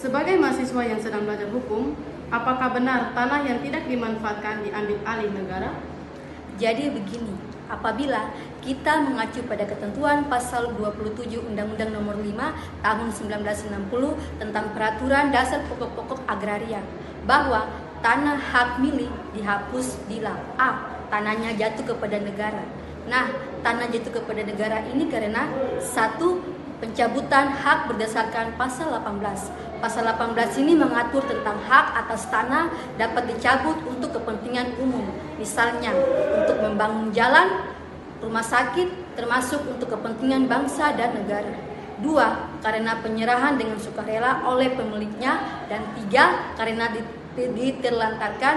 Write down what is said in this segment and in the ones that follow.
Sebagai mahasiswa yang sedang belajar hukum, apakah benar tanah yang tidak dimanfaatkan diambil alih negara? Jadi begini, apabila kita mengacu pada ketentuan pasal 27 Undang-Undang Nomor 5 Tahun 1960 tentang Peraturan Dasar Pokok-pokok Agraria, bahwa tanah hak milik dihapus bila A. Tanahnya jatuh kepada negara. Nah, tanah jatuh kepada negara ini karena satu, pencabutan hak berdasarkan pasal 18. Pasal 18 ini mengatur tentang hak atas tanah dapat dicabut untuk kepentingan umum. Misalnya, untuk membangun jalan, rumah sakit, termasuk untuk kepentingan bangsa dan negara. 2. Karena penyerahan dengan sukarela oleh pemiliknya. Dan 3. Karena diterlantarkan.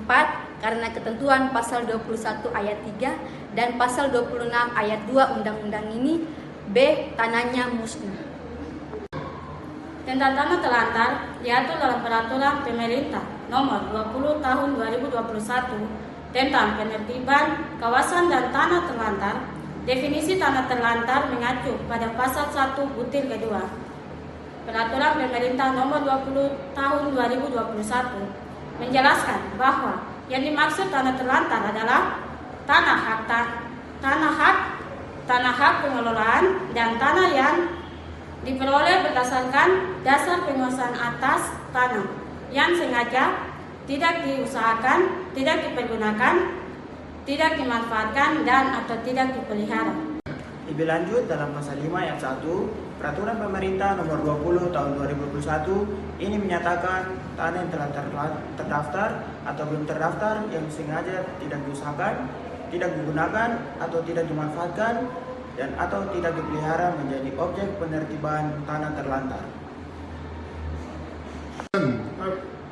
4. Karena ketentuan pasal 21 ayat 3 dan pasal 26 ayat 2 undang-undang ini. B. Tanahnya musnah. Tentang tanah terlantar diatur dalam Peraturan Pemerintah Nomor 20 Tahun 2021 tentang penertiban kawasan dan tanah terlantar. Definisi tanah terlantar mengacu pada pasal 1 butir kedua Peraturan Pemerintah Nomor 20 Tahun 2021 menjelaskan bahwa yang dimaksud tanah terlantar adalah tanah hak pengelolaan dan tanah yang diperoleh berdasarkan dasar penguasaan atas tanah yang sengaja tidak diusahakan, tidak dipergunakan, tidak dimanfaatkan, dan atau tidak dipelihara. Lebih lanjut dalam pasal 5 ayat 1 Peraturan Pemerintah Nomor 20 Tahun 2021 ini menyatakan tanah yang telah terdaftar atau belum terdaftar yang sengaja tidak diusahakan, tidak digunakan atau tidak dimanfaatkan dan atau tidak dipelihara menjadi objek penertiban tanah terlantar.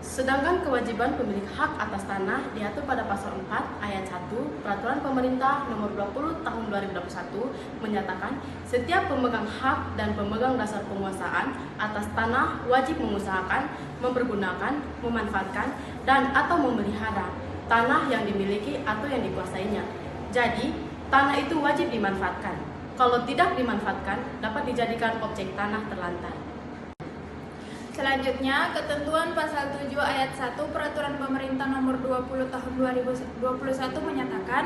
Sedangkan kewajiban pemilik hak atas tanah diatur pada pasal 4 ayat 1 Peraturan Pemerintah Nomor 20 Tahun 2021 menyatakan setiap pemegang hak dan pemegang dasar penguasaan atas tanah wajib mengusahakan, mempergunakan, memanfaatkan, dan atau memelihara tanah yang dimiliki atau yang dikuasainya. Jadi, tanah itu wajib dimanfaatkan. Kalau tidak dimanfaatkan, dapat dijadikan objek tanah terlantar. Selanjutnya, ketentuan pasal 7 ayat 1 Peraturan Pemerintah Nomor 20 Tahun 2021 menyatakan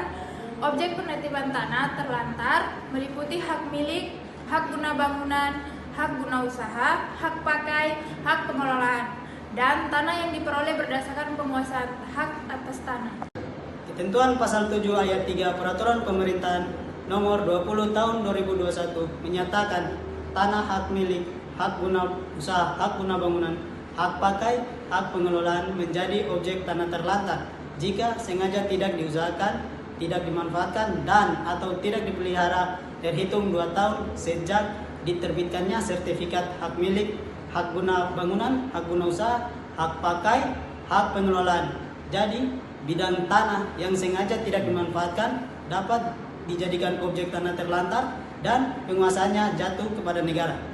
objek penertiban tanah terlantar meliputi hak milik, hak guna bangunan, hak guna usaha, hak pakai, hak pengelolaan, dan tanah yang diperoleh berdasarkan penguasaan hak atas tanah. Ketentuan pasal 7 ayat 3 Peraturan Pemerintahan Nomor 20 Tahun 2021 menyatakan tanah hak milik, hak guna usaha, hak guna bangunan, hak pakai, hak pengelolaan menjadi objek tanah terlantar jika sengaja tidak diusahakan, tidak dimanfaatkan, dan atau tidak dipelihara terhitung 2 tahun sejak diterbitkannya sertifikat hak milik, hak guna bangunan, hak guna usaha, hak pakai, hak pengelolaan. Jadi, bidang tanah yang sengaja tidak dimanfaatkan dapat dijadikan objek tanah terlantar dan penguasaannya jatuh kepada negara.